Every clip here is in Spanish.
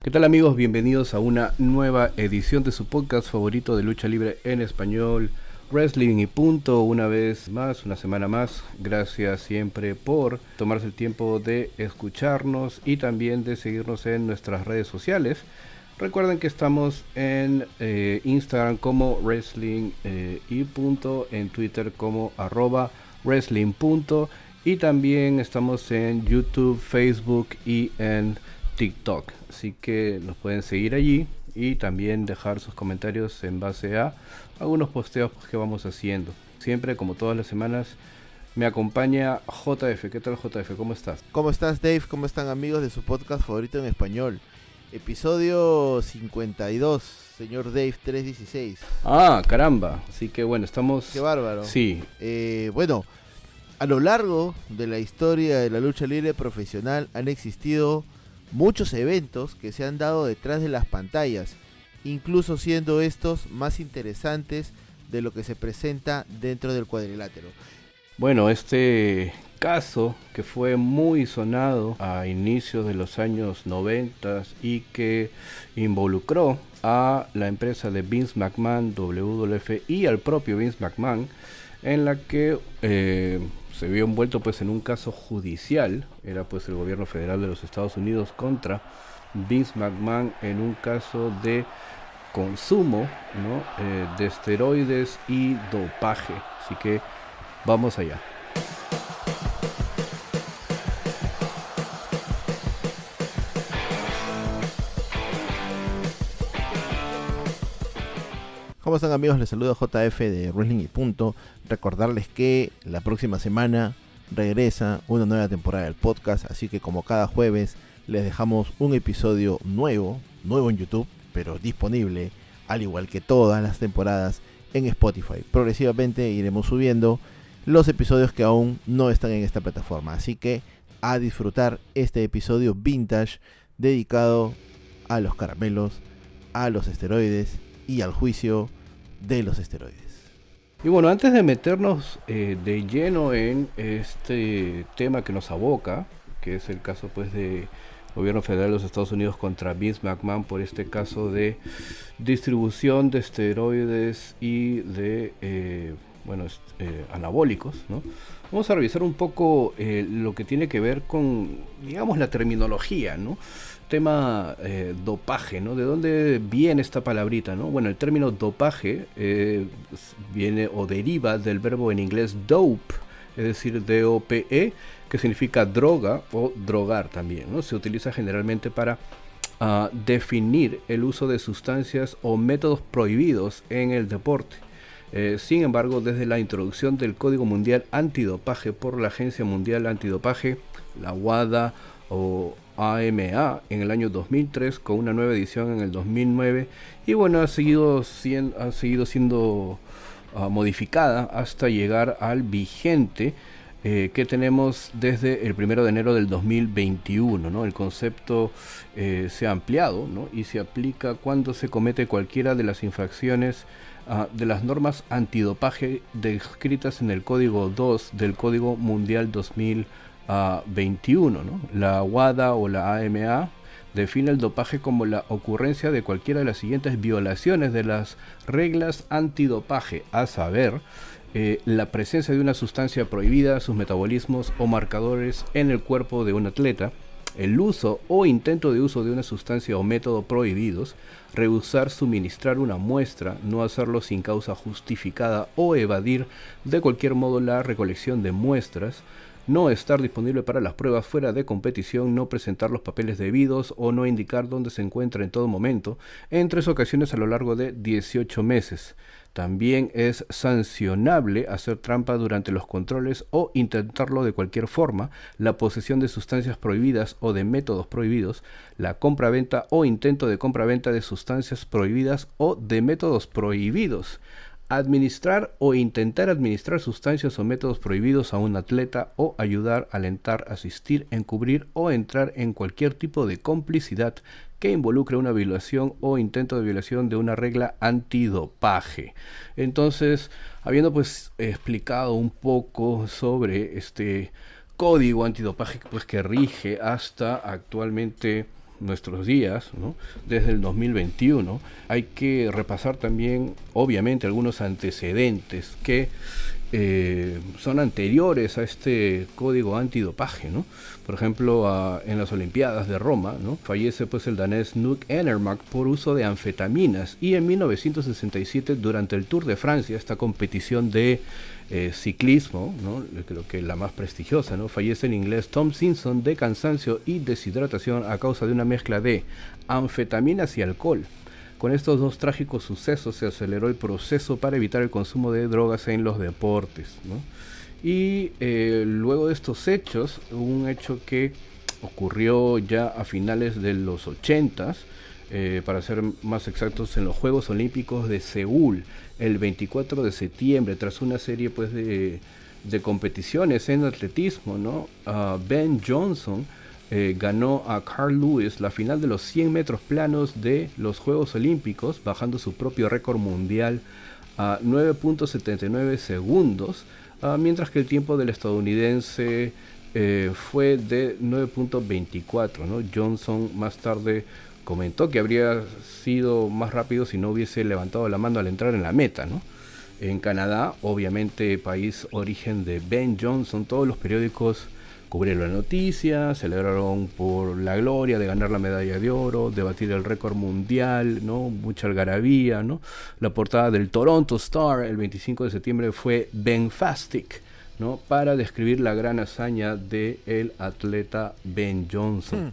¿Qué tal amigos? Bienvenidos a una nueva edición de su podcast favorito de lucha libre en español, Wrestling y Punto, una vez más, una semana más. Gracias siempre por tomarse el tiempo de escucharnos y también de seguirnos en nuestras redes sociales. Recuerden que estamos en Instagram como Wrestling y Punto, en Twitter como @Wrestling Punto y también estamos en YouTube, Facebook y en TikTok, así que nos pueden seguir allí y también dejar sus comentarios en base a algunos posteos que vamos haciendo. Siempre, como todas las semanas, me acompaña JF. ¿Qué tal, JF? ¿Cómo estás? ¿Cómo estás, Dave? ¿Cómo están, amigos de su podcast favorito en español? Episodio 52, señor Dave 316. Ah, caramba. Así que bueno, estamos... Qué bárbaro. Sí. Bueno, a lo largo de la historia de la lucha libre profesional han existido muchos eventos que se han dado detrás de las pantallas, incluso siendo estos más interesantes de lo que se presenta dentro del cuadrilátero. Bueno, este caso que fue muy sonado a inicios de los años 90 y que involucró a la empresa de Vince McMahon, WWF, y al propio Vince McMahon, en la que se vio envuelto pues en un caso judicial. Era pues el gobierno federal de los Estados Unidos contra Vince McMahon en un caso de consumo, ¿no? De esteroides y dopaje. Así que vamos allá. ¿Cómo están, amigos? Les saluda JF de Wrestling y Punto. Recordarles que la próxima semana regresa una nueva temporada del podcast, así que como cada jueves les dejamos un episodio nuevo en YouTube, pero disponible, al igual que todas las temporadas, en Spotify. Progresivamente iremos subiendo los episodios que aún no están en esta plataforma, así que a disfrutar este episodio vintage dedicado a los caramelos, a los esteroides y al juicio de los esteroides. Y bueno, antes de meternos de lleno en este tema que nos aboca, que es el caso pues de gobierno federal de los Estados Unidos contra Vince McMahon por este caso de distribución de esteroides y de anabólicos, ¿no? Vamos a revisar un poco lo que tiene que ver con, digamos, la terminología, ¿no? Tema dopaje, ¿no? ¿De dónde viene esta palabrita, ¿no? Bueno, el término dopaje viene o deriva del verbo en inglés dope, es decir, D-O-P-E, que significa droga o drogar también, ¿no? Se utiliza generalmente para definir el uso de sustancias o métodos prohibidos en el deporte. Sin embargo, desde la introducción del Código Mundial Antidopaje por la Agencia Mundial Antidopaje, la WADA o AMA, en el año 2003, con una nueva edición en el 2009, y bueno, ha seguido siendo modificada hasta llegar al vigente que tenemos desde el 1 de enero del 2021, ¿no? El concepto se ha ampliado, ¿no? Y se aplica cuando se comete cualquiera de las infracciones de las normas antidopaje descritas en el Código 2 del Código Mundial 2021, ¿no? La WADA o la AMA define el dopaje como la ocurrencia de cualquiera de las siguientes violaciones de las reglas antidopaje, a saber, la presencia de una sustancia prohibida, sus metabolismos o marcadores en el cuerpo de un atleta, el uso o intento de uso de una sustancia o método prohibidos, rehusar suministrar una muestra, no hacerlo sin causa justificada o evadir de cualquier modo la recolección de muestras, no estar disponible para las pruebas fuera de competición, no presentar los papeles debidos o no indicar dónde se encuentra en todo momento, en 3 ocasiones a lo largo de 18 meses. También es sancionable hacer trampa durante los controles o intentarlo de cualquier forma, la posesión de sustancias prohibidas o de métodos prohibidos, la compraventa o intento de compraventa de sustancias prohibidas o de métodos prohibidos, administrar o intentar administrar sustancias o métodos prohibidos a un atleta o ayudar, alentar, asistir, encubrir o entrar en cualquier tipo de complicidad que involucre una violación o intento de violación de una regla antidopaje. Entonces, habiendo pues explicado un poco sobre este código antidopaje pues, que rige hasta actualmente nuestros días, ¿no? Desde el 2021, hay que repasar también, obviamente, algunos antecedentes que son anteriores a este código antidopaje, ¿no? Por ejemplo, en las Olimpiadas de Roma, ¿no? Fallece pues el danés Knut Enermark por uso de anfetaminas, y en 1967, durante el Tour de Francia, esta competición de ciclismo, ¿no? Creo que la más prestigiosa, ¿no? Fallece el inglés Tom Simpson de cansancio y deshidratación a causa de una mezcla de anfetaminas y alcohol. Con estos dos trágicos sucesos se aceleró el proceso para evitar el consumo de drogas en los deportes, ¿no? Y luego de estos hechos, un hecho que ocurrió ya a finales de los 80s, para ser más exactos, en los Juegos Olímpicos de Seúl, el 24 de septiembre, tras una serie pues de competiciones en atletismo, ¿no? Ben Johnson ganó a Carl Lewis la final de los 100 metros planos de los Juegos Olímpicos, bajando su propio récord mundial a 9.79 segundos, mientras que el tiempo del estadounidense fue de 9.24, ¿no? Johnson más tarde comentó que habría sido más rápido si no hubiese levantado la mano al entrar en la meta, ¿no? En Canadá, obviamente país origen de Ben Johnson, todos los periódicos cubrieron la noticia, celebraron por la gloria de ganar la medalla de oro, de batir el récord mundial, ¿no? Mucha algarabía, ¿no? La portada del Toronto Star el 25 de septiembre fue Benfastic, ¿no? Para describir la gran hazaña del atleta Ben Johnson.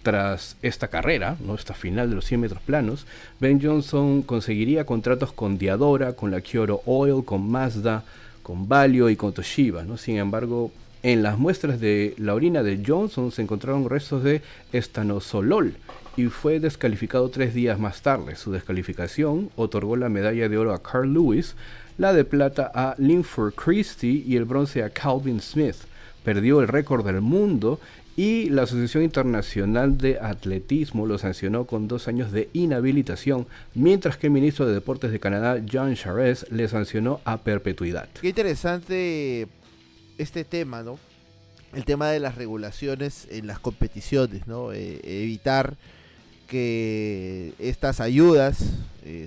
Tras esta carrera, ¿no? Esta final de los 100 metros planos, Ben Johnson conseguiría contratos con Diadora, con la Kyoto Oil, con Mazda, con Valio y con Toshiba, ¿no? Sin embargo, en las muestras de la orina de Johnson se encontraron restos de estanozolol y fue descalificado 3 días más tarde. Su descalificación otorgó la medalla de oro a Carl Lewis, la de plata a Linford Christie y el bronce a Calvin Smith. Perdió el récord del mundo y la Asociación Internacional de Atletismo lo sancionó con 2 años de inhabilitación, mientras que el ministro de Deportes de Canadá, Jean Charest, le sancionó a perpetuidad. Qué interesante este tema, ¿no? El tema de las regulaciones en las competiciones, ¿no? Evitar que estas ayudas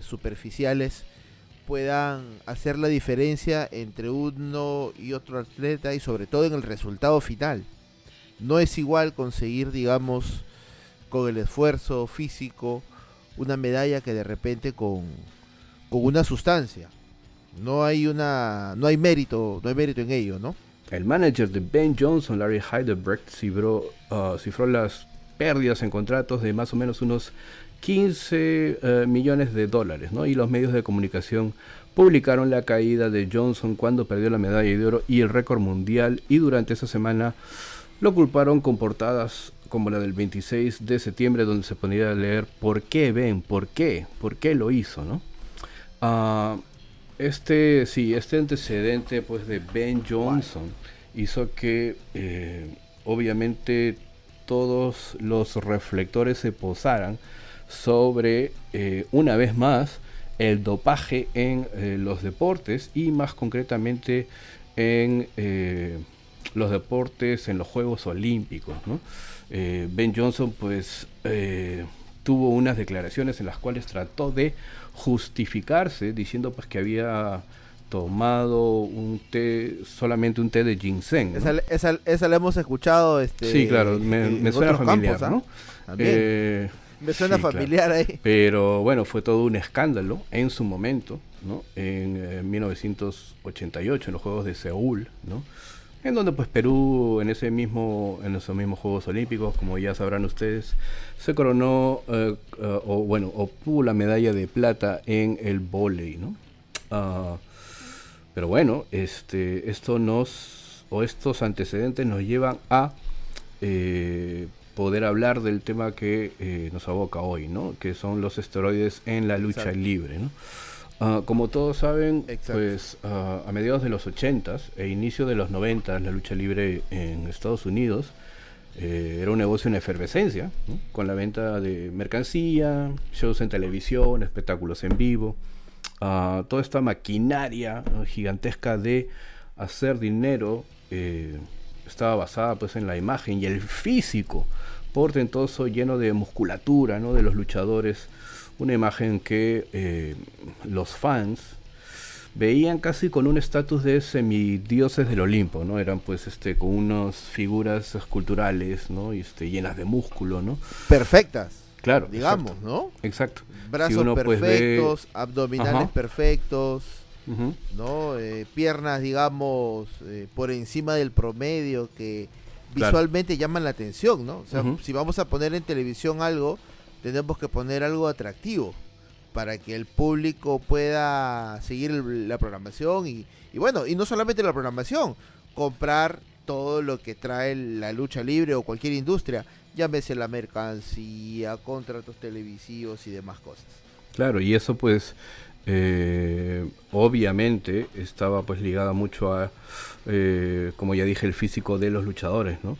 superficiales puedan hacer la diferencia entre uno y otro atleta y sobre todo en el resultado final. No es igual conseguir, digamos, con el esfuerzo físico, una medalla que de repente con una sustancia. No hay mérito en ello, ¿no? El manager de Ben Johnson, Larry Heidebrecht, cifró las pérdidas en contratos de más o menos unos 15 millones de dólares, ¿no? Y los medios de comunicación publicaron la caída de Johnson cuando perdió la medalla de oro y el récord mundial, y durante esa semana lo culparon con portadas como la del 26 de septiembre, donde se ponía a leer ¿por qué Ben? ¿Por qué lo hizo? ¿No? Este antecedente pues de Ben Johnson hizo que obviamente todos los reflectores se posaran sobre una vez más el dopaje en los deportes, y más concretamente en los deportes en los Juegos Olímpicos, ¿no? Ben Johnson pues tuvo unas declaraciones en las cuales trató de justificarse diciendo pues que había tomado solamente un té de ginseng, ¿no? Esa la hemos escuchado sí, claro, me suena familiar, campos, ¿no? Me suena sí, familiar, claro. Ahí. Pero bueno, fue todo un escándalo en su momento, ¿no? En 1988, en los Juegos de Seúl, ¿no? En donde pues Perú en esos mismos Juegos Olímpicos, como ya sabrán ustedes, se coronó obtuvo la medalla de plata en el vóley, ¿no? Pero bueno, estos antecedentes nos llevan a poder hablar del tema que nos aboca hoy, ¿no? Que son los esteroides en la lucha Exacto. libre, ¿no? Como todos saben, Exacto. pues a mediados de los 80s e inicio de los 90s, la lucha libre en Estados Unidos era un negocio en efervescencia, ¿no? Con la venta de mercancía, shows en televisión, espectáculos en vivo, toda esta maquinaria, ¿no? gigantesca de hacer dinero estaba basada pues en la imagen y el físico portentoso, lleno de musculatura, ¿no? De los luchadores. Una imagen que los fans veían casi con un estatus de semidioses del Olimpo, ¿no? Eran pues con unas figuras esculturales, ¿no? Y llenas de músculo, ¿no? Perfectas. Claro, digamos, exacto, ¿no? Exacto. Brazos si uno, perfectos, pues, abdominales perfectos, uh-huh. ¿no? Piernas, digamos, por encima del promedio, que visualmente llaman la atención, ¿no? O sea, uh-huh. si vamos a poner en televisión algo, tenemos que poner algo atractivo para que el público pueda seguir la programación y bueno, y no solamente la programación, comprar todo lo que trae la lucha libre o cualquier industria, llámese la mercancía, contratos televisivos y demás cosas. Claro, y eso pues obviamente estaba pues ligada mucho a, como ya dije, el físico de los luchadores, ¿no?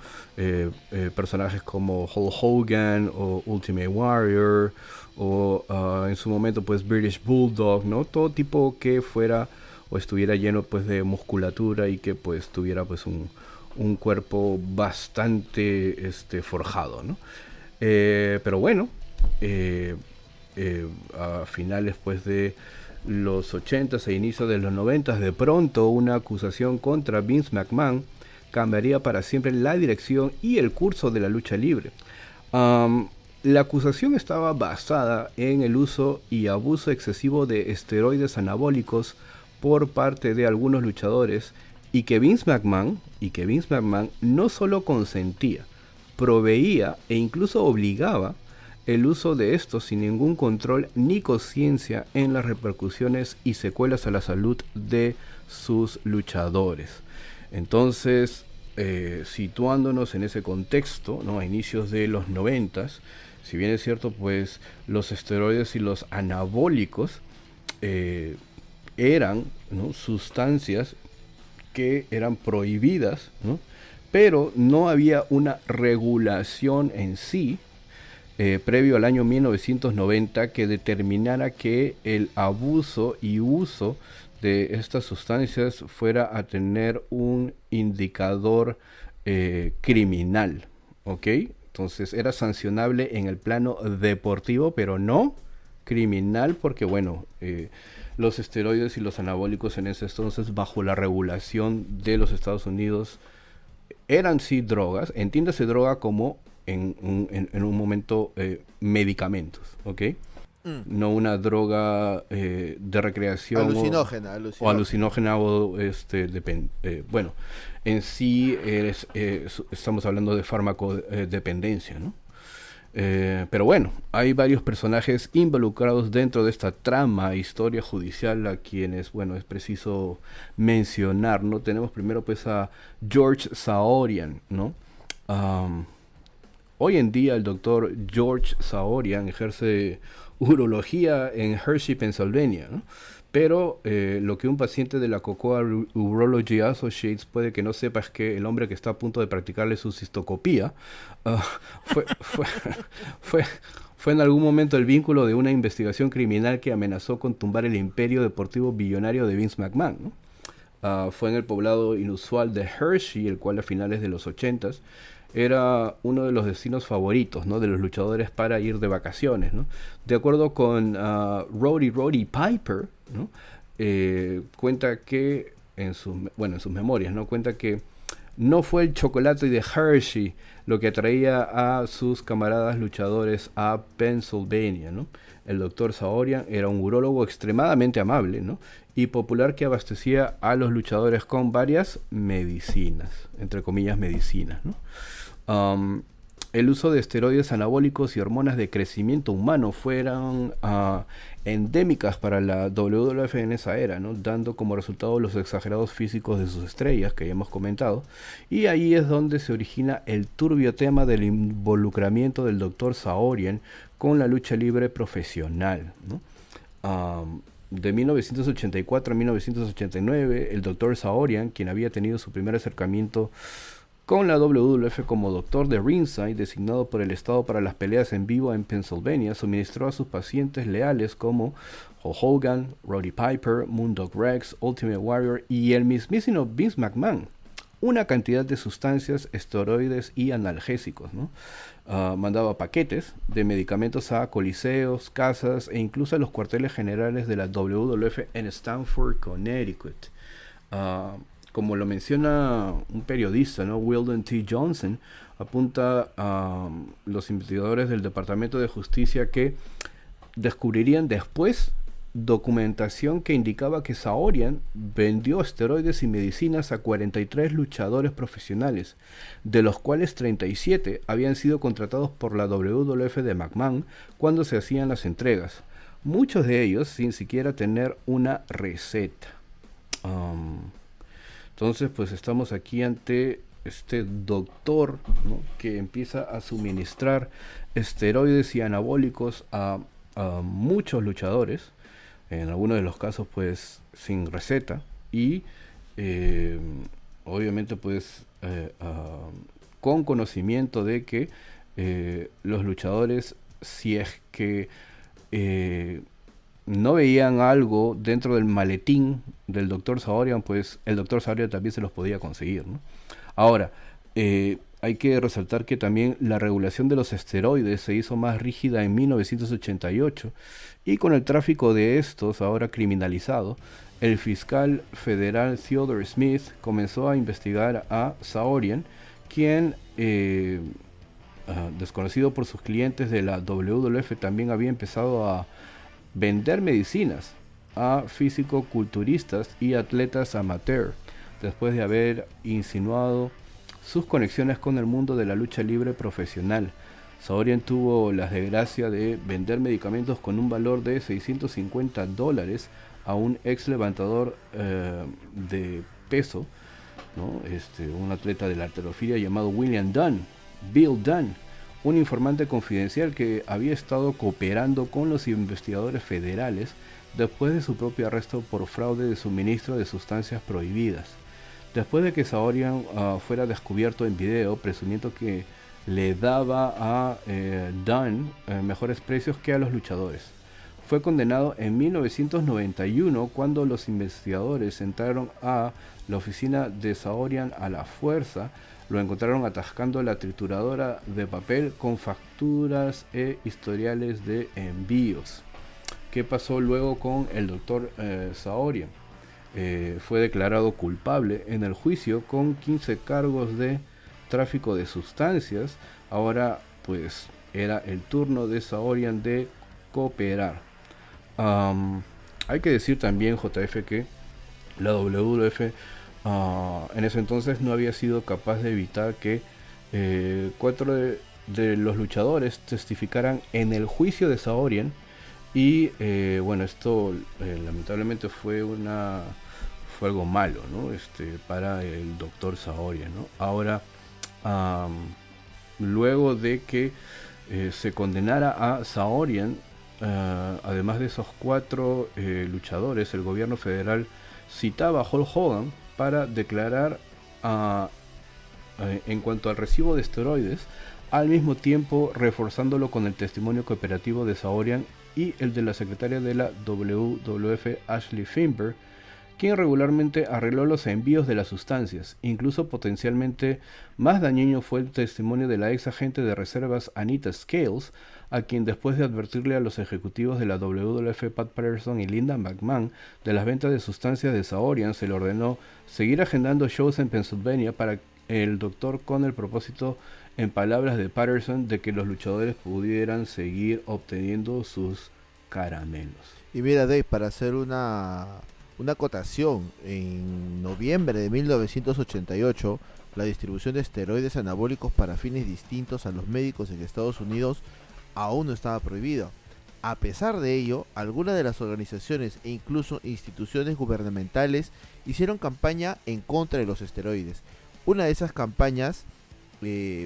Personajes como Hulk Hogan o Ultimate Warrior o en su momento pues British Bulldog, ¿no? Todo tipo que fuera o estuviera lleno pues de musculatura y que pues tuviera pues un cuerpo bastante forjado, ¿no? Pero bueno, a finales pues de los 80s e inicios de los 90s, de pronto una acusación contra Vince McMahon cambiaría para siempre la dirección y el curso de la lucha libre. La acusación estaba basada en el uso y abuso excesivo de esteroides anabólicos por parte de algunos luchadores y que Vince McMahon no solo consentía, proveía e incluso obligaba el uso de estos sin ningún control ni conciencia en las repercusiones y secuelas a la salud de sus luchadores. Entonces, situándonos en ese contexto, ¿no? A inicios de los 90s, si bien es cierto, pues los esteroides y los anabólicos eran, ¿no? Sustancias que eran prohibidas, ¿no? Pero no había una regulación en sí previo al año 1990 que determinara que el abuso y uso de estas sustancias fuera a tener un indicador criminal, ¿ok? Entonces era sancionable en el plano deportivo, pero no criminal porque, bueno, los esteroides y los anabólicos en ese entonces, bajo la regulación de los Estados Unidos, eran sí drogas, entiéndase droga como en un momento medicamentos, ¿ok? No una droga de recreación alucinógena. O alucinógena o bueno, en sí estamos hablando de farmacodependencia, ¿no? Pero bueno, hay varios personajes involucrados dentro de esta trama, historia judicial, a quienes, bueno, es preciso mencionar, ¿no? Tenemos primero pues a George Saorian, ¿no? Hoy en día el doctor George Saorian ejerce urología en Hershey, Pennsylvania, ¿no? Pero lo que un paciente de la Cocoa Urology Associates puede que no sepa es que el hombre que está a punto de practicarle su cistoscopía fue en algún momento el vínculo de una investigación criminal que amenazó con tumbar el imperio deportivo billonario de Vince McMahon, ¿no? Fue en el poblado inusual de Hershey, el cual a finales de los 80s era uno de los destinos favoritos, ¿no? De los luchadores para ir de vacaciones, ¿no? De acuerdo con Roddy Piper, ¿no? Cuenta que en sus memorias, ¿no? Cuenta que no fue el chocolate de Hershey lo que atraía a sus camaradas luchadores a Pennsylvania, ¿no? El doctor Saorian era un urólogo extremadamente amable, ¿no? Y popular, que abastecía a los luchadores con varias medicinas, entre comillas medicinas, ¿no? El uso de esteroides anabólicos y hormonas de crecimiento humano fueron endémicas para la WWF en esa era, ¿no? Dando como resultado los exagerados físicos de sus estrellas, que ya hemos comentado, y ahí es donde se origina el turbio tema del involucramiento del Dr. Saorian con la lucha libre profesional, ¿no? De 1984 a 1989, el Dr. Saorian, quien había tenido su primer acercamiento con la WWF como doctor de ringside, designado por el Estado para las peleas en vivo en Pennsylvania, suministró a sus pacientes leales como Hulk Hogan, Roddy Piper, Moondog Rex, Ultimate Warrior y el mismísimo Vince McMahon una cantidad de sustancias, esteroides y analgésicos, ¿no? Mandaba paquetes de medicamentos a coliseos, casas e incluso a los cuarteles generales de la WWF en Stamford, Connecticut. Como lo menciona un periodista, ¿no? Weldon T. Johnson, apunta a los investigadores del Departamento de Justicia que descubrirían después documentación que indicaba que Saorian vendió esteroides y medicinas a 43 luchadores profesionales, de los cuales 37 habían sido contratados por la WWF de McMahon cuando se hacían las entregas, muchos de ellos sin siquiera tener una receta. Entonces, pues estamos aquí ante este doctor, ¿no?, que empieza a suministrar esteroides y anabólicos a muchos luchadores, en algunos de los casos pues sin receta, y obviamente pues con conocimiento de que los luchadores, si es que no veían algo dentro del maletín del Dr. Saorian, pues el Dr. Saorian también se los podía conseguir, ¿no? Ahora, hay que resaltar que también la regulación de los esteroides se hizo más rígida en 1988 y con el tráfico de estos ahora criminalizado, el fiscal federal Theodore Smith comenzó a investigar a Saorian, quien, desconocido por sus clientes de la WWF, también había empezado a vender medicinas a físico-culturistas y atletas amateur, después de haber insinuado sus conexiones con el mundo de la lucha libre profesional. Saorian tuvo la desgracia de vender medicamentos con un valor de $650 a un ex levantador de peso, ¿no? Un atleta de la halterofilia llamado Bill Dunn, un informante confidencial que había estado cooperando con los investigadores federales después de su propio arresto por fraude de suministro de sustancias prohibidas. Después de que Saorian fuera descubierto en video, presumiendo que le daba a Dunn mejores precios que a los luchadores, fue condenado en 1991 cuando los investigadores entraron a la oficina de Saorian a la fuerza. Lo encontraron atascando la trituradora de papel con facturas e historiales de envíos. ¿Qué pasó luego con el Dr. Saorian? Fue declarado culpable en el juicio con 15 cargos de tráfico de sustancias. Ahora pues era el turno de Saorian de cooperar. Hay que decir también, JF, que la WWF en ese entonces no había sido capaz de evitar que 4 de los luchadores testificaran en el juicio de Saorian. Y bueno, esto lamentablemente fue algo malo, ¿no? Para el Dr. Saorian, ¿no? Ahora, luego de que se condenara a Saorian, además de esos 4 luchadores, el gobierno federal citaba a Hulk Hogan para declarar en cuanto al recibo de esteroides, al mismo tiempo reforzándolo con el testimonio cooperativo de Saorian y el de la secretaria de la WWF, Ashley Finberg, quien regularmente arregló los envíos de las sustancias. Incluso potencialmente más dañino fue el testimonio de la ex agente de reservas Anita Scales, a quien, después de advertirle a los ejecutivos de la WWF, Pat Patterson y Linda McMahon, de las ventas de sustancias de Saorian, se le ordenó seguir agendando shows en Pennsylvania para el doctor, con el propósito, en palabras de Patterson, de que los luchadores pudieran seguir obteniendo sus caramelos. Y mira, Dave, para hacer una acotación, en noviembre de 1988, la distribución de esteroides anabólicos para fines distintos a los médicos en Estados Unidos aún no estaba prohibida. A pesar de ello, algunas de las organizaciones e incluso instituciones gubernamentales hicieron campaña en contra de los esteroides. Una de esas campañas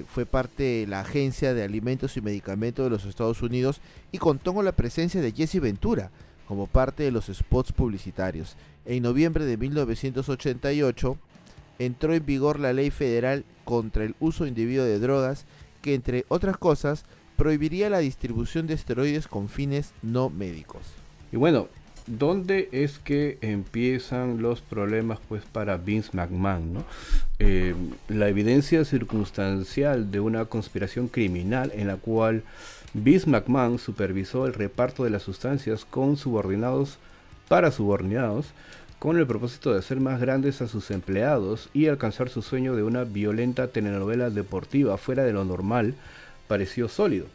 fue parte de la Agencia de Alimentos y Medicamentos de los Estados Unidos y contó con la presencia de Jesse Ventura como parte de los spots publicitarios. En noviembre de 1988 entró en vigor la Ley Federal contra el uso indebido de drogas, que, entre otras cosas, prohibiría la distribución de esteroides con fines no médicos. Y bueno, ¿dónde es que empiezan los problemas pues para Vince McMahon, ¿no? La evidencia circunstancial de una conspiración criminal en la cual Vince McMahon supervisó el reparto de las sustancias con subordinados para subordinados con el propósito de hacer más grandes a sus empleados y alcanzar su sueño de una violenta telenovela deportiva fuera de lo normal, pareció sólido.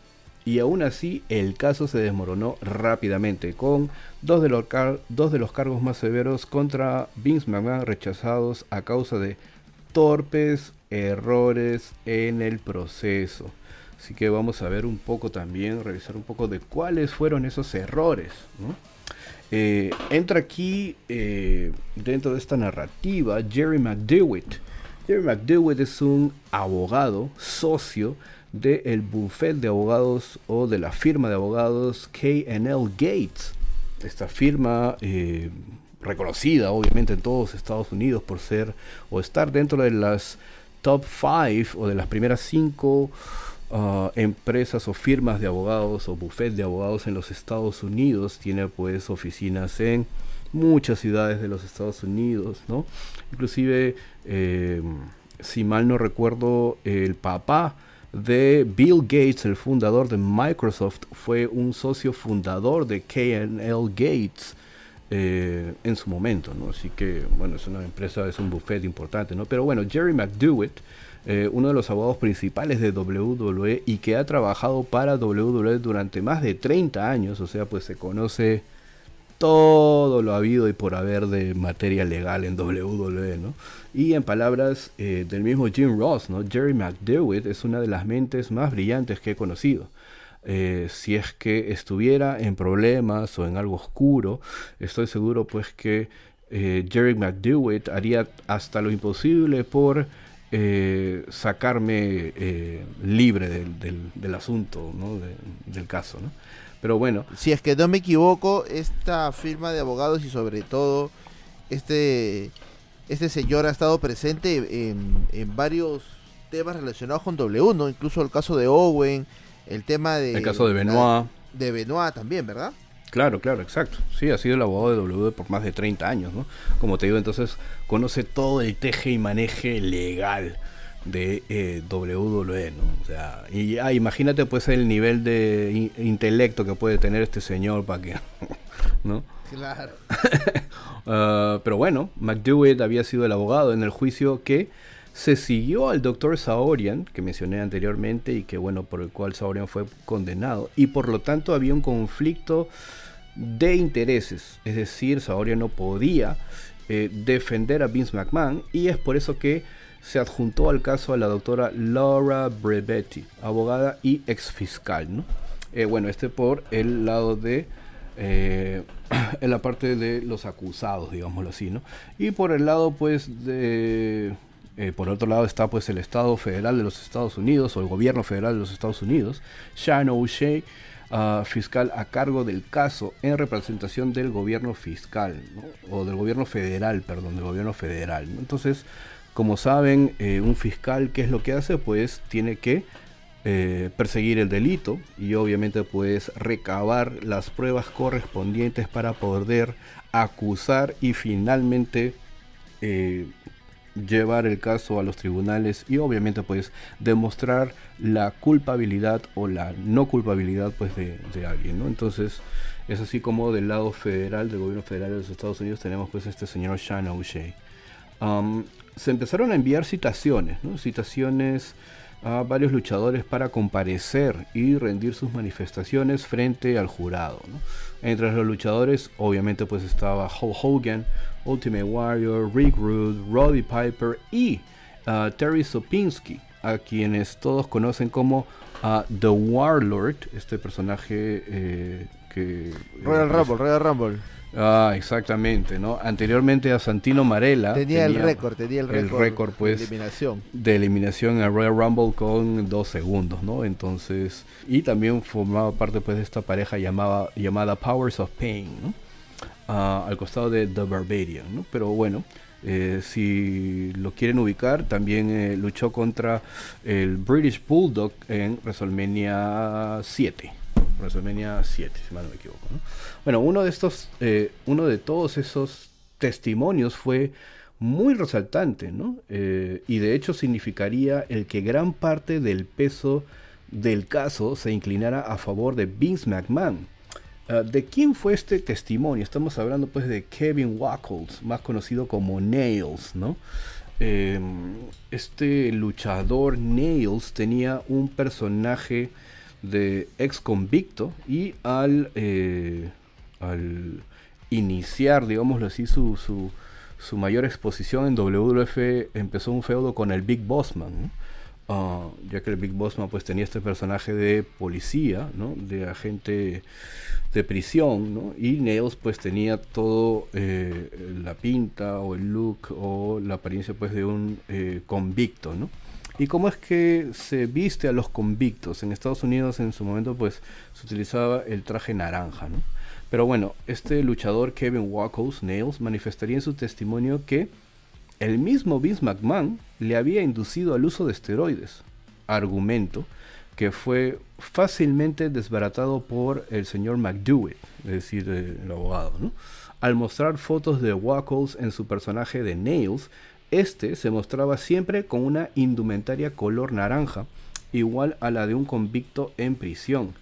Y aún así, el caso se desmoronó rápidamente, con dos de los cargos más severos contra Vince McMahon rechazados a causa de torpes errores en el proceso. Así que vamos a ver un poco también, revisar un poco de cuáles fueron esos errores, ¿no? Entra aquí dentro de esta narrativa Jerry McDewitt. Jerry McDewitt es un abogado, socio del bufete de abogados o de la firma de abogados K&L Gates. Esta firma reconocida obviamente en todos Estados Unidos por ser o estar dentro de las top 5 o de las primeras 5 empresas o firmas de abogados o bufetes de abogados en los Estados Unidos. Tiene pues oficinas en muchas ciudades de los Estados Unidos, ¿no? Inclusive, si mal no recuerdo, el papá de Bill Gates, el fundador de Microsoft, fue un socio fundador de K&L Gates en su momento, ¿no? Así que, bueno, es una empresa, es un bufete importante, ¿no? Pero bueno, Jerry McDewitt, uno de los abogados principales de WWE y que ha trabajado para WWE durante más de 30 años, o sea, pues se conoce todo lo habido y por haber de materia legal en WWE, ¿no? Y en palabras del mismo Jim Ross, ¿no? Jerry McDewitt es una de las mentes más brillantes que he conocido. Si es que estuviera en problemas o en algo oscuro, estoy seguro pues que Jerry McDewitt haría hasta lo imposible por sacarme libre del asunto, ¿no? Del caso, ¿no? Pero bueno. Si es que no me equivoco, esta firma de abogados y sobre todo este señor ha estado presente en varios temas relacionados con W, ¿no? Incluso el caso de Owen, el tema de... El caso de Benoit. De Benoit también, ¿verdad? Claro, exacto. Sí, ha sido el abogado de WWE por más de 30 años, ¿no? Como te digo, entonces conoce todo el teje y maneje legal de WWE, ¿no? O sea, y imagínate pues el nivel de intelecto que puede tener este señor para que, ¿no? Claro. Pero bueno, McDewitt había sido el abogado en el juicio que se siguió al Dr. Saorian, que mencioné anteriormente y que, bueno, por el cual Saorian fue condenado, y por lo tanto había un conflicto de intereses, es decir, Saorian no podía defender a Vince McMahon, y es por eso que se adjuntó al caso a la doctora Laura Brevetti, abogada y ex fiscal, ¿no? Bueno, por el lado de en la parte de los acusados, digámoslo así, ¿no? Y por el lado pues de por otro lado está pues el Estado Federal de los Estados Unidos o el Gobierno Federal de los Estados Unidos, Sean O'Shea, fiscal a cargo del caso en representación del gobierno fiscal, ¿no? O del gobierno federal, perdón, del gobierno federal, ¿no? Entonces, como saben, un fiscal, ¿qué es lo que hace? Pues tiene que perseguir el delito y obviamente pues recabar las pruebas correspondientes para poder acusar y finalmente llevar el caso a los tribunales y obviamente pues demostrar la culpabilidad o la no culpabilidad pues de alguien, ¿no? Entonces es así como del lado federal, del gobierno federal de los Estados Unidos, tenemos pues este señor Sean O'Shea. Se empezaron a enviar citaciones, ¿no? Citaciones a varios luchadores para comparecer y rendir sus manifestaciones frente al jurado, ¿no? Entre los luchadores obviamente pues estaba Hulk Hogan, Ultimate Warrior, Rick Rude, Roddy Piper y Terry Sopinski, a quienes todos conocen como The Warlord, este personaje que... Royal Rumble. Exactamente, ¿no? Anteriormente a Santino Marella tenía el récord pues, de eliminación a Royal Rumble con 2 segundos, ¿no? Entonces, y también formaba parte pues de esta pareja llamada Powers of Pain, ¿no? Al costado de The Barbarian, ¿no? Pero bueno, si lo quieren ubicar, también luchó contra el British Bulldog en WrestleMania 7. WrestleMania 7, si mal no me equivoco, ¿no? Bueno, uno de todos esos testimonios fue muy resaltante, ¿no? Y de hecho significaría el que gran parte del peso del caso se inclinara a favor de Vince McMahon. ¿De quién fue este testimonio? Estamos hablando pues de Kevin Wackles, más conocido como Nails, ¿no? Este luchador Nails tenía un personaje de ex convicto y al iniciar, digámoslo así, su mayor exposición en WWF empezó un feudo con el Big Boss Man, ¿no? Ya que el Big Boss Man pues tenía este personaje de policía, ¿no? De agente de prisión, ¿no? Y Nails pues tenía todo la pinta o el look o la apariencia pues de un convicto, ¿no? ¿Y cómo es que se viste a los convictos? En Estados Unidos en su momento pues se utilizaba el traje naranja, ¿no? Pero bueno, este luchador Kevin Wackles, Nails, manifestaría en su testimonio que el mismo Vince McMahon le había inducido al uso de esteroides, argumento que fue fácilmente desbaratado por el señor McDewitt, es decir, el abogado, ¿no? Al mostrar fotos de Wackles en su personaje de Nails, este se mostraba siempre con una indumentaria color naranja, igual a la de un convicto en prisión,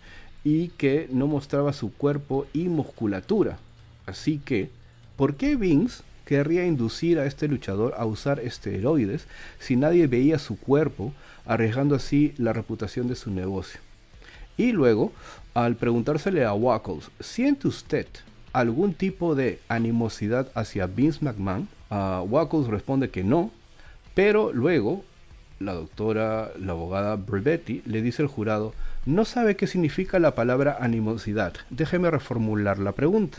y que no mostraba su cuerpo y musculatura. Así que, ¿por qué Vince querría inducir a este luchador a usar esteroides si nadie veía su cuerpo, arriesgando así la reputación de su negocio? Y luego, al preguntársele a Wackles, ¿siente usted algún tipo de animosidad hacia Vince McMahon? Wackles responde que no, pero luego la abogada Brivetti, le dice al jurado, no sabe qué significa la palabra animosidad. Déjeme reformular la pregunta.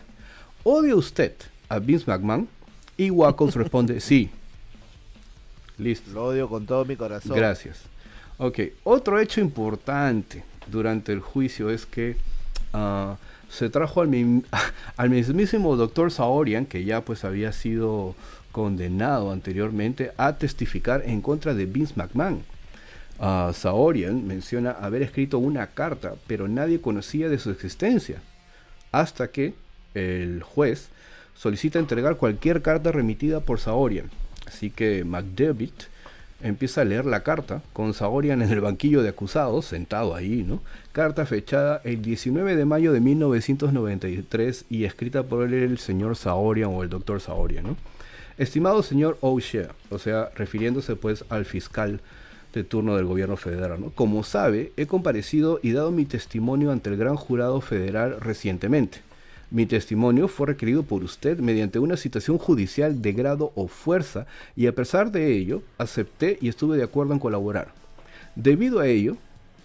¿Odia usted a Vince McMahon? Y Wackles responde, sí. Listo. Lo odio con todo mi corazón. Gracias. Ok, otro hecho importante durante el juicio es que se trajo al mismísimo Dr. Saorian, que ya pues había sido condenado anteriormente, a testificar en contra de Vince McMahon. Saorian menciona haber escrito una carta, pero nadie conocía de su existencia, hasta que el juez solicita entregar cualquier carta remitida por Saorian. Así que McDevitt empieza a leer la carta con Saorian en el banquillo de acusados, sentado ahí, ¿no? Carta fechada el 19 de mayo de 1993 y escrita por el señor Saorian o el doctor Saorian, ¿no? Estimado señor O'Shea, o sea, refiriéndose pues al fiscal de turno del gobierno federal, ¿no? Como sabe, he comparecido y dado mi testimonio ante el gran jurado federal recientemente. Mi testimonio fue requerido por usted mediante una citación judicial de grado o fuerza y a pesar de ello, acepté y estuve de acuerdo en colaborar. Debido a ello,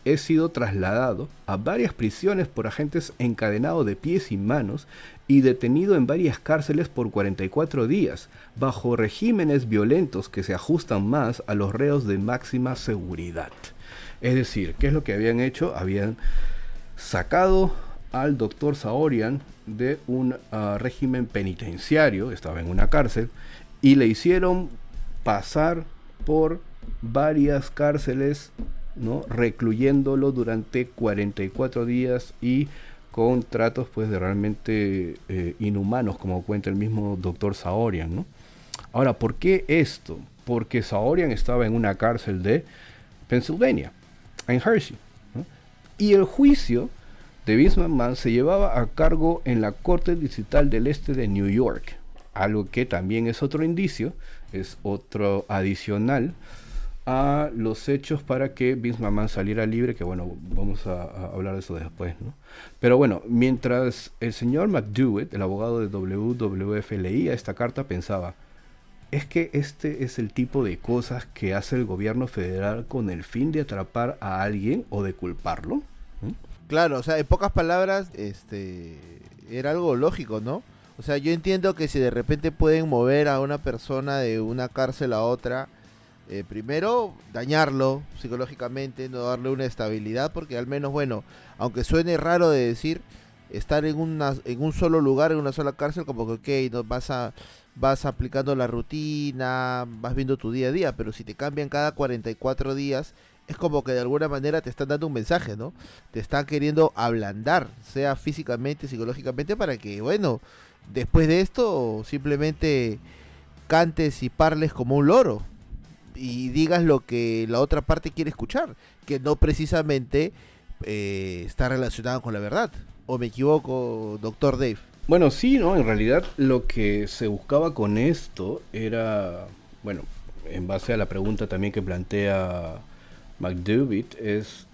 he sido trasladado a varias prisiones por agentes encadenado de pies y manos y detenido en varias cárceles por 44 días, bajo regímenes violentos que se ajustan más a los reos de máxima seguridad. Es decir, ¿qué es lo que habían hecho? Habían sacado al doctor Saorian de un régimen penitenciario, estaba en una cárcel, y le hicieron pasar por varias cárceles, ¿no? Recluyéndolo durante 44 días y con tratos pues de realmente inhumanos, como cuenta el mismo doctor Saorian, ¿no? Ahora, ¿por qué esto? Porque Saorian estaba en una cárcel de Pennsylvania, en Hershey, ¿no? Y el juicio de Vince McMahon se llevaba a cargo en la Corte Distrital del Este de New York, algo que también es otro indicio, es otro adicional a los hechos para que Vince McMahon saliera libre, que bueno, vamos a hablar de eso después, ¿no? Pero bueno, mientras el señor McDewitt, el abogado de WWF, leía esta carta, pensaba, es que este es el tipo de cosas que hace el gobierno federal con el fin de atrapar a alguien o de culparlo. Claro, o sea, en pocas palabras, era algo lógico, ¿no? O sea, yo entiendo que si de repente pueden mover a una persona de una cárcel a otra, primero dañarlo psicológicamente, no darle una estabilidad, porque al menos, bueno, aunque suene raro de decir, estar en un solo lugar, en una sola cárcel, como que, ok, no vas aplicando la rutina, vas viendo tu día a día, pero si te cambian cada 44 días, es como que de alguna manera te están dando un mensaje, ¿no? Te están queriendo ablandar, sea físicamente, psicológicamente, para que, bueno, después de esto simplemente cantes y parles como un loro y digas lo que la otra parte quiere escuchar, que no precisamente está relacionado con la verdad. ¿O me equivoco, doctor Dave? Bueno, sí, ¿no? En realidad lo que se buscaba con esto era, bueno, en base a la pregunta también que plantea McDevitt, es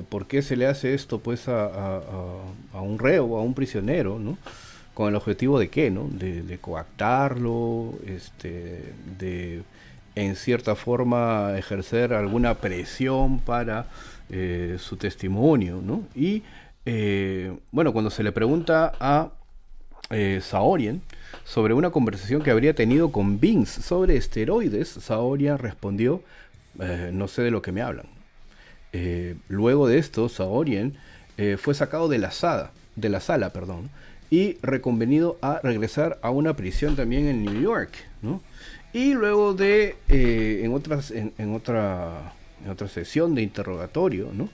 ¿por qué se le hace esto pues a un reo, a un prisionero, ¿no? Con el objetivo de qué, ¿no? De coactarlo, de en cierta forma ejercer alguna presión para su testimonio, ¿no? Y bueno, cuando se le pregunta a Saorian sobre una conversación que habría tenido con Vince sobre esteroides, Saorian respondió, no sé de lo que me hablan. Luego de esto, Saorian fue sacado de la sala, perdón, y reconvenido a regresar a una prisión también en New York, ¿no? Y luego de en otra sesión de interrogatorio, ¿no?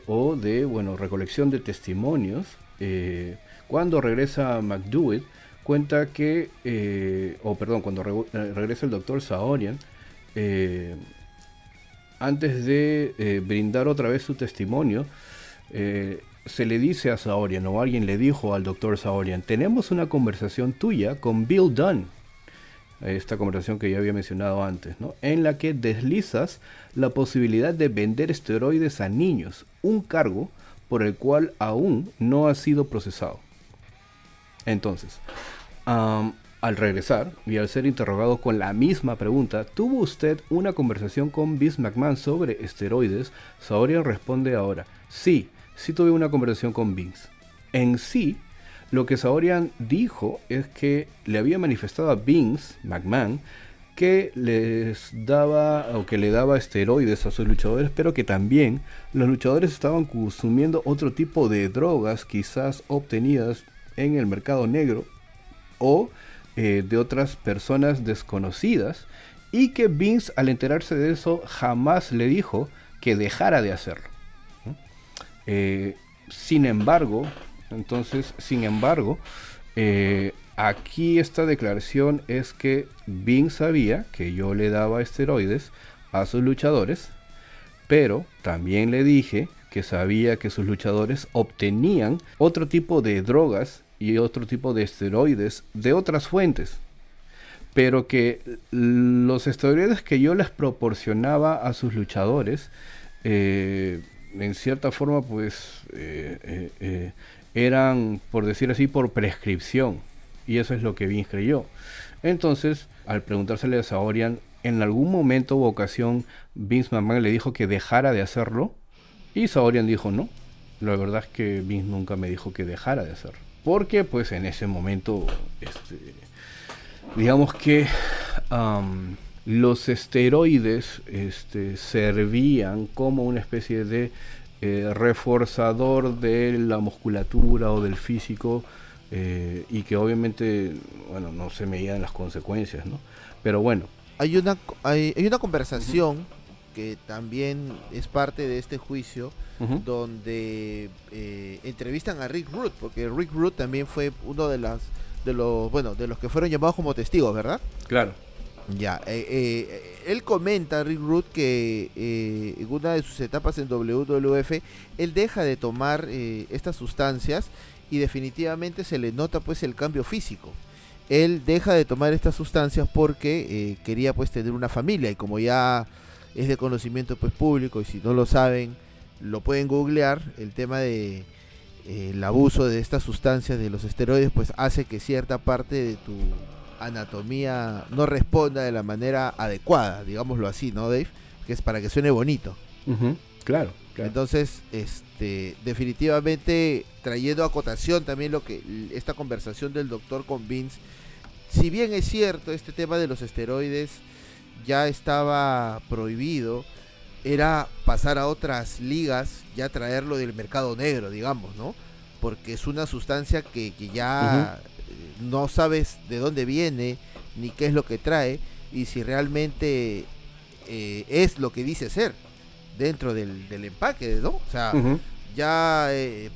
O de, bueno, recolección de testimonios, cuando regresa McDewitt, cuenta que, cuando regresa el doctor Saorian, antes de brindar otra vez su testimonio, se le dice a Saorian, o alguien le dijo al doctor Saorian, tenemos una conversación tuya con Bill Dunn, esta conversación que ya había mencionado antes, ¿no? En la que deslizas la posibilidad de vender esteroides a niños, un cargo por el cual aún no ha sido procesado. Entonces, al regresar y al ser interrogado con la misma pregunta, ¿tuvo usted una conversación con Vince McMahon sobre esteroides? Saorian responde ahora, sí tuve una conversación con Vince. En sí, lo que Saorian dijo es que le había manifestado a Vince McMahon que les daba o que le daba esteroides a sus luchadores, pero que también los luchadores estaban consumiendo otro tipo de drogas, quizás obtenidas en el mercado negro o de otras personas desconocidas, y que Vince, al enterarse de eso, jamás le dijo que dejara de hacerlo. Sin embargo, aquí esta declaración es que Vince sabía que yo le daba esteroides a sus luchadores, pero también le dije que sabía que sus luchadores obtenían otro tipo de drogas y otro tipo de esteroides de otras fuentes, pero que los esteroides que yo les proporcionaba a sus luchadores, en cierta forma, pues eran, por decir así, por prescripción, y eso es lo que Vince creyó. Entonces, al preguntársele a Saorian, en algún momento o ocasión Vince McMahon le dijo que dejara de hacerlo, y Saorian dijo no, la verdad es que Vince nunca me dijo que dejara de hacerlo, porque pues en ese momento digamos que los esteroides servían como una especie de reforzador de la musculatura o del físico, y que obviamente, bueno, no se medían las consecuencias, ¿no? Pero bueno. Hay una conversación que también es parte de este juicio, donde entrevistan a Rick Rude, porque Rick Rude también fue uno de los que fueron llamados como testigos, ¿verdad? Claro. Ya, él comenta, Rick Rude, que en una de sus etapas en WWF, él deja de tomar estas sustancias y definitivamente se le nota pues el cambio físico. Él deja de tomar estas sustancias porque quería pues tener una familia, y como ya es de conocimiento pues público, y si no lo saben, lo pueden googlear, el tema de el abuso de estas sustancias, de los esteroides, pues hace que cierta parte de tu anatomía no responda de la manera adecuada, digámoslo así, ¿no, Dave? Que es para que suene bonito. Claro. Entonces, definitivamente, trayendo a cotación también esta conversación del doctor con Vince, si bien es cierto, este tema de los esteroides ya estaba prohibido, era pasar a otras ligas, ya traerlo del mercado negro, digamos, ¿no? Porque es una sustancia que ya no sabes de dónde viene, ni qué es lo que trae, y si realmente es lo que dice ser dentro del empaque, ¿no? O sea, Ujú. ya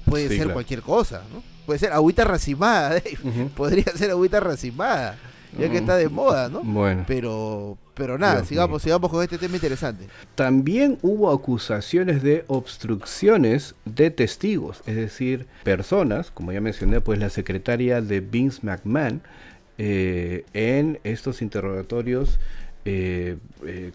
puede Sí, ser claro. cualquier cosa, ¿no? Puede ser agüita racimada, Dave. Ujú. Podría ser agüita racimada, ya que está de moda, ¿no? Bueno, Pero nada, Dios mío. sigamos con este tema interesante. También hubo acusaciones de obstrucciones de testigos, es decir, personas, como ya mencioné, pues la secretaria de Vince McMahon, en estos interrogatorios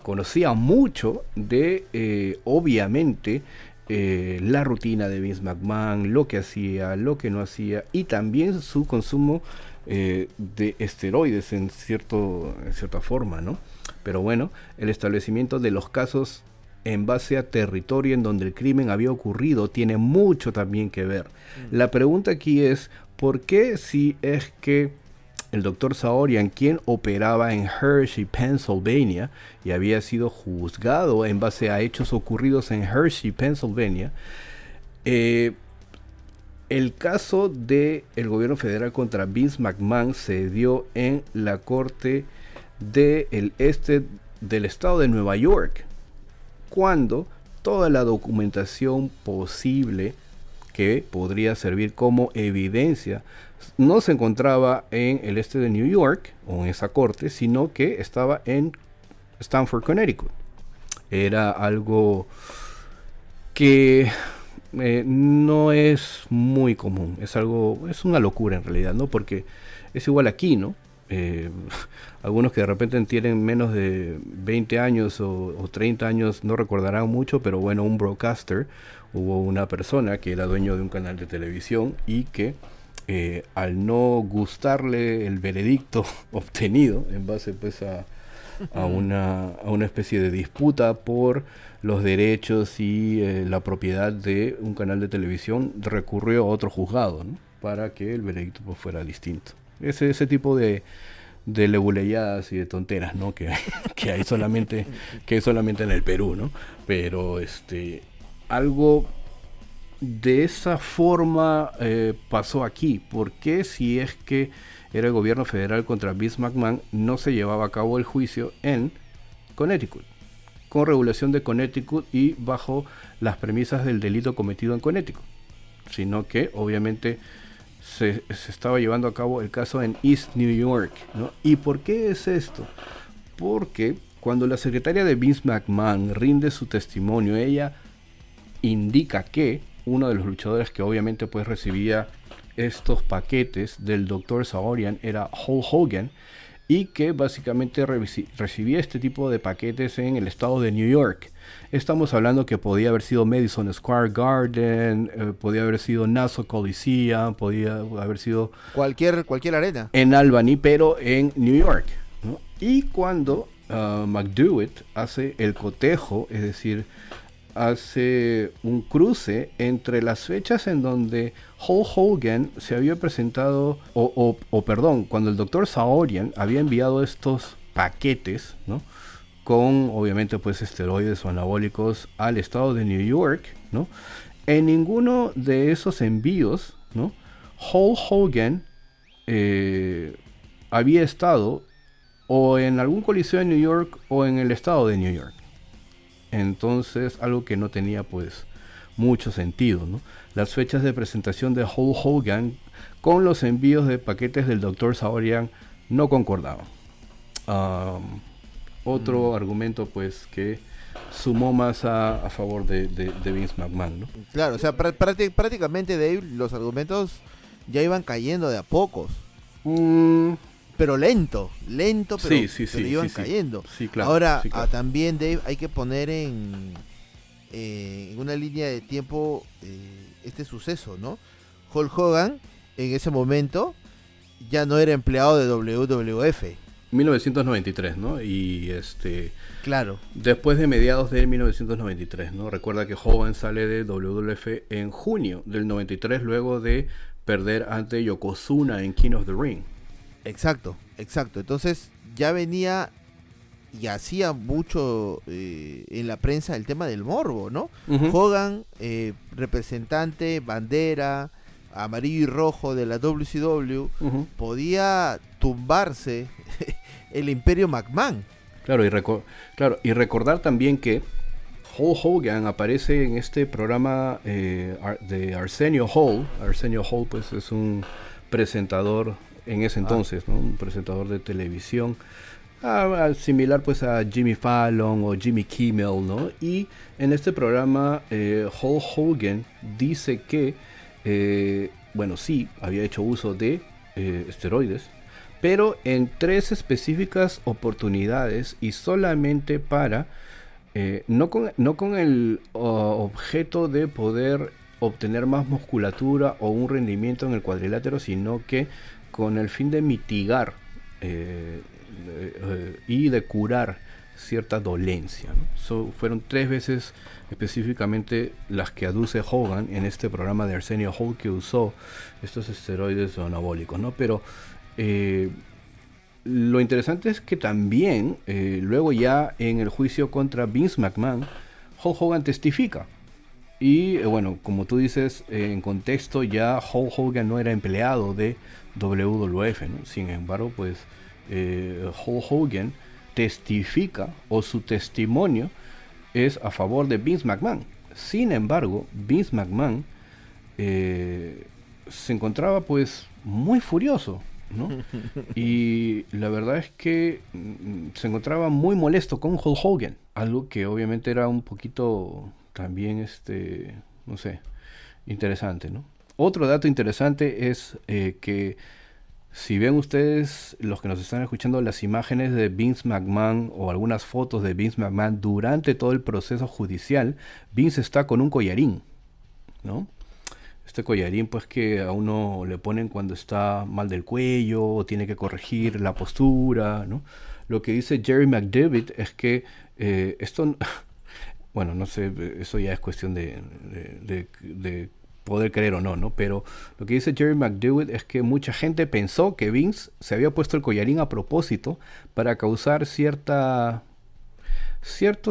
conocía mucho de, obviamente, la rutina de Vince McMahon, lo que hacía, lo que no hacía, y también su consumo de esteroides en cierta forma, ¿no? Pero bueno, el establecimiento de los casos en base a territorio en donde el crimen había ocurrido tiene mucho también que ver. La pregunta aquí es, ¿por qué si es que el doctor Saorian, quien operaba en Hershey, Pennsylvania, y había sido juzgado en base a hechos ocurridos en Hershey, Pennsylvania, eh, el caso del gobierno federal contra Vince McMahon se dio en la corte del este del estado de Nueva York, cuando toda la documentación posible que podría servir como evidencia no se encontraba en el este de New York o en esa corte, sino que estaba en Stamford, Connecticut. Era algo que no es muy común, es una locura en realidad, ¿no? Porque es igual aquí, ¿no? Eh, Algunos que de repente tienen menos de 20 años o 30 años no recordarán mucho, pero bueno, un broadcaster, hubo una persona que era dueño de un canal de televisión y que al no gustarle el veredicto obtenido en base pues a una especie de disputa por los derechos y la propiedad de un canal de televisión, recurrió a otro juzgado, ¿no? Para que el veredicto pues, fuera distinto. Ese tipo de leguleyadas y de tonteras, ¿no? Que hay solamente en el Perú, ¿no? Pero algo de esa forma pasó aquí. ¿Por qué si es que era el gobierno federal contra Vince McMahon no se llevaba a cabo el juicio en Connecticut? Con regulación de Connecticut y bajo las premisas del delito cometido en Connecticut, sino que obviamente se estaba llevando a cabo el caso en East New York, ¿no? ¿Y por qué es esto? Porque cuando la secretaria de Vince McMahon rinde su testimonio, ella indica que uno de los luchadores que obviamente pues recibía estos paquetes del Dr. Saorian era Hulk Hogan, y que básicamente recibía este tipo de paquetes en el estado de New York. Estamos hablando que podía haber sido Madison Square Garden, podía haber sido Nassau Coliseum, podía haber sido Cualquier arena. en Albany, pero en New York, ¿no? Y cuando McDewitt hace el cotejo, es decir, hace un cruce entre las fechas en donde Hulk Hogan se había presentado, perdón, cuando el Dr. Saorian había enviado estos paquetes, ¿no? Con obviamente pues esteroides o anabólicos al estado de New York, ¿no? En ninguno de esos envíos, ¿no? Hulk Hogan había estado o en algún coliseo de New York o en el estado de New York. Entonces, algo que no tenía pues mucho sentido, ¿no? Las fechas de presentación de Hulk Hogan con los envíos de paquetes del Dr. Saorian no concordaban. Otro argumento pues que sumó más a favor de Vince McMahon, ¿no? Claro, o sea, prácticamente, Dave, los argumentos ya iban cayendo de a pocos. Pero lento, pero, sí, pero iban cayendo. Sí, claro, Ahora, sí, claro. también, Dave, hay que poner en una línea de tiempo este suceso, ¿no? Hulk Hogan, en ese momento, ya no era empleado de WWF. 1993, ¿no? Y Claro. después de mediados de 1993, ¿no? Recuerda que Hogan sale de WWF en junio del 93, luego de perder ante Yokozuna en King of the Ring. Exacto. Entonces ya venía y hacía mucho en la prensa el tema del morbo, ¿no? Uh-huh. Hogan, representante, bandera, amarillo y rojo de la WCW, Uh-huh. podía tumbarse el Imperio McMahon. Claro, claro, y recordar también que Hulk Hogan aparece en este programa de Arsenio Hall. Arsenio Hall pues es un presentador en ese entonces, ¿no? Un presentador de televisión similar pues a Jimmy Fallon o Jimmy Kimmel, ¿no? Y en este programa Hulk Hogan dice que bueno, sí, había hecho uso de esteroides, pero en 3 específicas oportunidades y solamente para no con el objeto de poder obtener más musculatura o un rendimiento en el cuadrilátero, sino que con el fin de mitigar y de curar cierta dolencia, ¿no? Fueron 3 veces específicamente las que aduce Hogan en este programa de Arsenio Hall, que usó estos esteroides anabólicos, ¿no? Pero lo interesante es que también luego ya en el juicio contra Vince McMahon, Hulk Hogan testifica. Y bueno, como tú dices, en contexto ya Hulk Hogan no era empleado de WWF, ¿no? Sin embargo, pues Hulk Hogan testifica, o su testimonio es a favor de Vince McMahon. Sin embargo, Vince McMahon se encontraba pues muy furioso, ¿no? Y la verdad es que se encontraba muy molesto con Hulk Hogan, algo que obviamente era un poquito también no sé, interesante, ¿no? Otro dato interesante es que si ven ustedes, los que nos están escuchando, las imágenes de Vince McMahon o algunas fotos de Vince McMahon durante todo el proceso judicial, Vince está con un collarín, ¿no? Este collarín pues que a uno le ponen cuando está mal del cuello o tiene que corregir la postura, ¿no? Lo que dice Jerry McDevitt es que esto, bueno, no sé, eso ya es cuestión de poder creer o no, ¿no? Pero lo que dice Jerry McDewitt es que mucha gente pensó que Vince se había puesto el collarín a propósito para causar cierto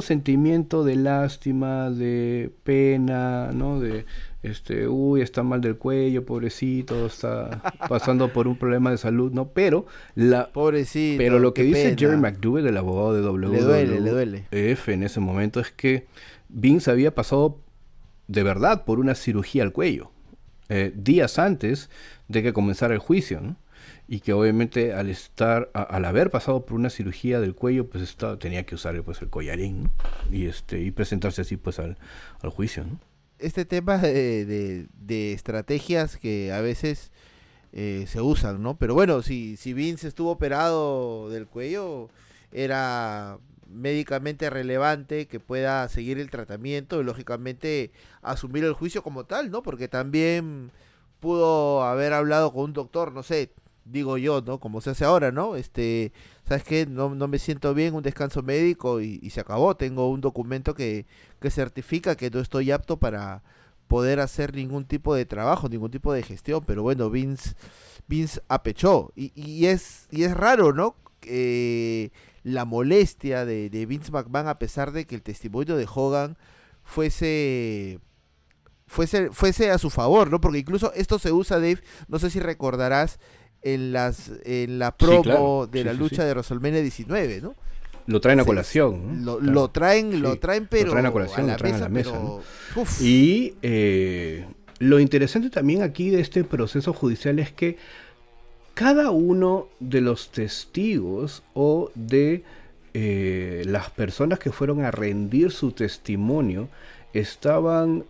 sentimiento de lástima, de pena, ¿no? De uy, está mal del cuello, pobrecito, está pasando por un problema de salud, ¿no? Pero pobrecito, pero lo que dice pena. Jerry McDewitt, el abogado de WWF, Le duele. en ese momento, es que Vince había pasado de verdad por una cirugía al cuello días antes de que comenzara el juicio, ¿no? Y que obviamente al haber pasado por una cirugía del cuello, pues tenía que usar pues el collarín, ¿no? Y presentarse así pues al juicio, ¿no? Este tema de estrategias que a veces se usan, ¿no? Pero bueno, si Vince estuvo operado del cuello, era médicamente relevante que pueda seguir el tratamiento y lógicamente asumir el juicio como tal, ¿no? Porque también pudo haber hablado con un doctor, no sé, digo yo, ¿no? Como se hace ahora, ¿no? ¿Sabes qué? No me siento bien, un descanso médico y se acabó. Tengo un documento que certifica que no estoy apto para poder hacer ningún tipo de trabajo, ningún tipo de gestión, pero bueno, Vince apechó y es raro, ¿no? La molestia de Vince McMahon, a pesar de que el testimonio de Hogan fuese a su favor, ¿no? Porque incluso esto se usa, Dave, no sé si recordarás en la promo, sí, claro. de la lucha de WrestleMania 19, ¿no? Lo traen a colación, ¿no? Claro. Lo traen, pero lo traen a colación, lo traen a la mesa, pero, ¿no? Y lo interesante también aquí de este proceso judicial es que cada uno de los testigos o de las personas que fueron a rendir su testimonio estaban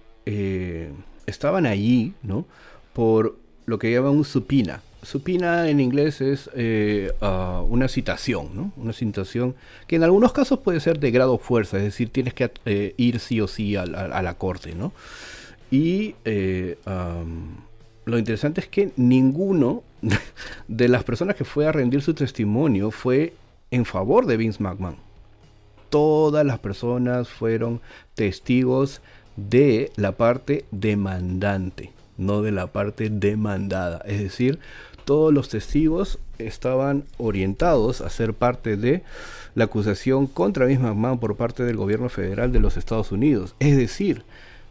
allí, ¿no? Por lo que llaman un subpoena. Subpoena en inglés es una citación, ¿no? Una citación que en algunos casos puede ser de grado fuerza, es decir, tienes que ir sí o sí a la corte, ¿no? Y lo interesante es que ninguno de las personas que fue a rendir su testimonio fue en favor de Vince McMahon. Todas las personas fueron testigos de la parte demandante, no de la parte demandada. Es decir, todos los testigos estaban orientados a ser parte de la acusación contra Vince McMahon por parte del gobierno federal de los Estados Unidos. Es decir,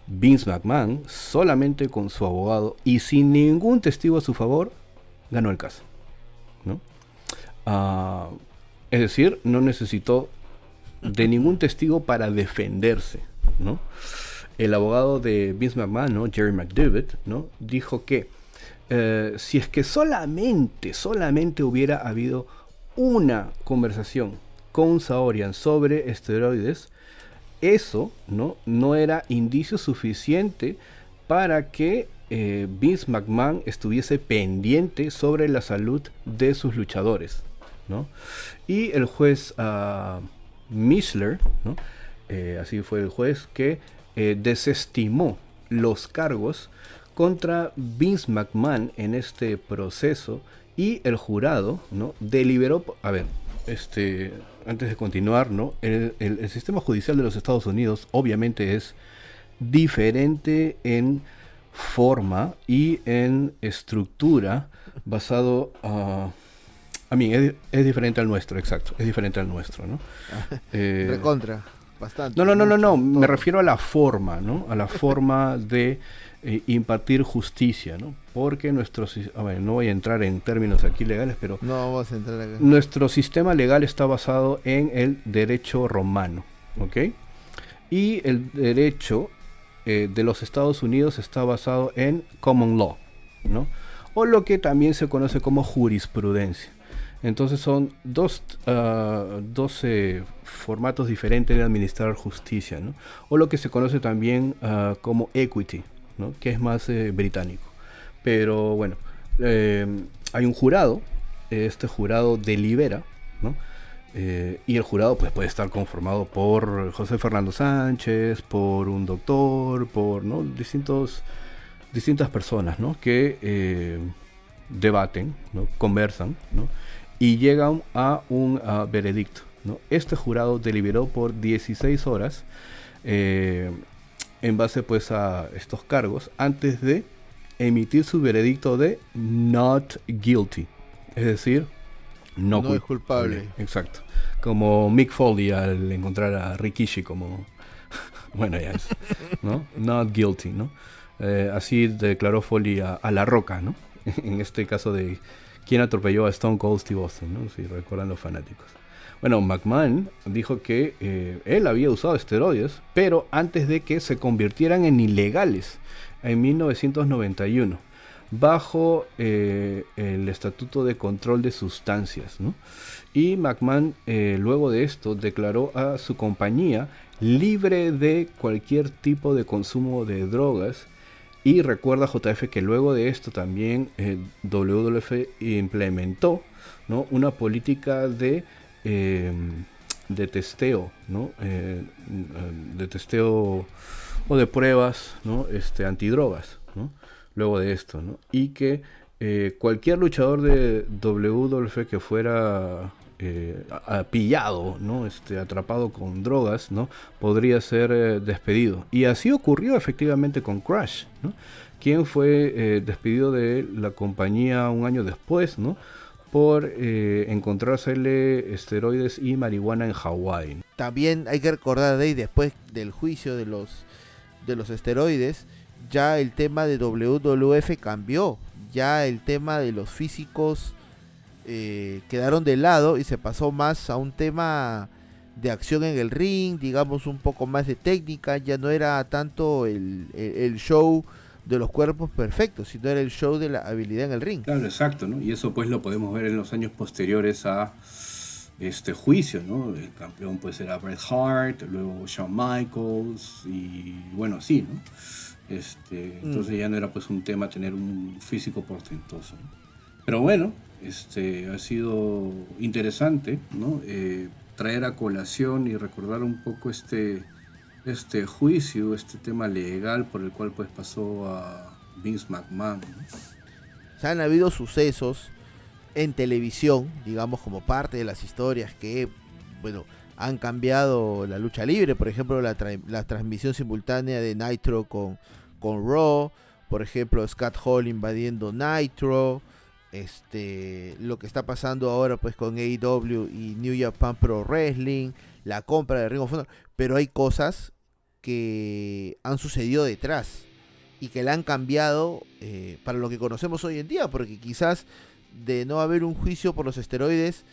Vince McMahon, solamente con su abogado y sin ningún testigo a su favor, ganó el caso, ¿no? Es decir, no necesitó de ningún testigo para defenderse, ¿no? El abogado de Vince McMahon, ¿no? Jerry McDevitt, ¿no? Dijo que si es que solamente hubiera habido una conversación con Saorian sobre esteroides, eso no era indicio suficiente para que Vince McMahon estuviese pendiente sobre la salud de sus luchadores, ¿no? Y el juez Mishler, ¿no? Así fue el juez que desestimó los cargos contra Vince McMahon en este proceso, y el jurado, ¿no? Deliberó, antes de continuar, ¿no? El sistema judicial de los Estados Unidos obviamente es diferente en forma y en estructura, basado es diferente al nuestro, exacto, es diferente al nuestro, ¿no? Recontra, bastante. No, me refiero a la forma, ¿no? A la forma de impartir justicia, ¿no? Porque no voy a entrar en términos aquí legales, pero no vamos a entrar acá. Nuestro sistema legal está basado en el derecho romano, ¿ok? Y el derecho de los Estados Unidos está basado en common law, ¿no? O lo que también se conoce como jurisprudencia. Entonces son dos formatos diferentes de administrar justicia, ¿no? O lo que se conoce también como equity, ¿no? Que es más británico. Pero bueno, hay un jurado, este jurado delibera, ¿no? Y el jurado pues puede estar conformado por José Fernando Sánchez, por un doctor, por, ¿no? distintas personas, ¿no? Que debaten, ¿no? Conversan, ¿no? Y llegan a un veredicto, ¿no? Este jurado deliberó por 16 horas en base pues a estos cargos, antes de emitir su veredicto de not guilty, es decir, no es culpable. Exacto. Como Mick Foley al encontrar a Rikishi como bueno, ya es, ¿no? Not guilty, ¿no? Así declaró Foley a La Roca, ¿no? En este caso de quien atropelló a Stone Cold Steve Austin, ¿no? Si recuerdan los fanáticos. Bueno, McMahon dijo que él había usado esteroides, pero antes de que se convirtieran en ilegales en 1991, bajo el Estatuto de Control de Sustancias, ¿no? Y McMahon, luego de esto, declaró a su compañía libre de cualquier tipo de consumo de drogas. Y recuerda, JF, que luego de esto también WWF implementó, ¿no? Una política de testeo, ¿no? De testeo o de pruebas, ¿no? Antidrogas, ¿no? Luego de esto, ¿no? Y que cualquier luchador de WWF que fuera pillado, ¿no? Atrapado con drogas, ¿no? Podría ser despedido. Y así ocurrió efectivamente con Crash, ¿no? Quien fue despedido de la compañía un año después, ¿no? Por encontrársele esteroides y marihuana en Hawái. También hay que recordar de ahí, después del juicio de los esteroides, ya el tema de WWF cambió. Ya el tema de los físicos quedaron de lado y se pasó más a un tema de acción en el ring, digamos un poco más de técnica. Ya no era tanto el show de los cuerpos perfectos, sino era el show de la habilidad en el ring. Claro, exacto, ¿no? Y eso pues lo podemos ver en los años posteriores a este juicio, ¿no? El campeón pues era Bret Hart, luego Shawn Michaels y bueno, así, ¿no? Entonces ya no era pues un tema tener un físico portentoso, ¿no? Pero bueno, ha sido interesante, ¿no? Traer a colación y recordar un poco este juicio, este tema legal por el cual pues pasó a Vince McMahon, ¿no? O sea, han habido sucesos en televisión, digamos, como parte de las historias que, bueno, han cambiado la lucha libre. Por ejemplo, la transmisión simultánea de Nitro con Raw, por ejemplo, Scott Hall invadiendo Nitro, lo que está pasando ahora pues con AEW y New Japan Pro Wrestling, la compra de Ring of Honor. Pero hay cosas que han sucedido detrás y que la han cambiado para lo que conocemos hoy en día, porque quizás de no haber un juicio por los esteroides,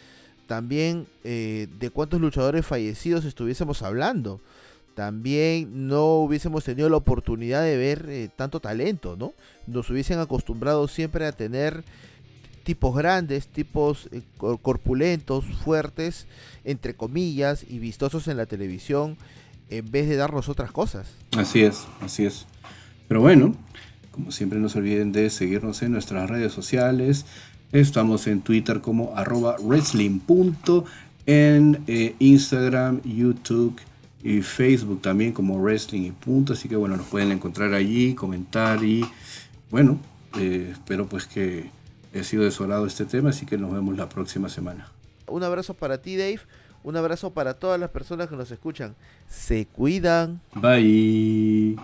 también de cuántos luchadores fallecidos estuviésemos hablando. También no hubiésemos tenido la oportunidad de ver tanto talento, ¿no? Nos hubiesen acostumbrado siempre a tener tipos grandes, tipos corpulentos, fuertes, entre comillas, y vistosos en la televisión, en vez de darnos otras cosas. Así es, así es. Pero bueno, como siempre, no se olviden de seguirnos en nuestras redes sociales. Estamos en Twitter como @wrestling. En Instagram, YouTube y Facebook también como Wrestling y Punto. Así que bueno, nos pueden encontrar allí, comentar y bueno, espero pues que haya sido de su agrado este tema. Así que nos vemos la próxima semana. Un abrazo para ti, Dave. Un abrazo para todas las personas que nos escuchan. Se cuidan. Bye.